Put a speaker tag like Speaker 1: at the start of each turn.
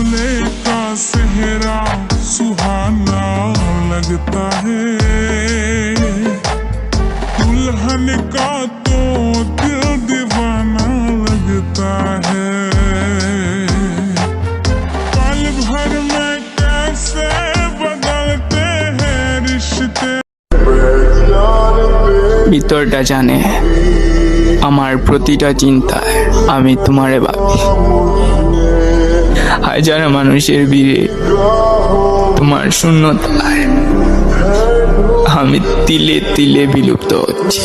Speaker 1: दूल्हे का सेहरा सुहाना लगता है, दुल्हन का तो दिल दीवाना लगता है। पल भर में कैसे बदलते हैं रिश्ते।
Speaker 2: ভিতরটা জানে আমার প্রতিটা চিন্তায় আমি তোমারে ভাবি। হাজার মানুষের ভিড়ে তোমার শূন্যতায় আমি তিলে তিলে বিলুপ্ত হচ্ছি।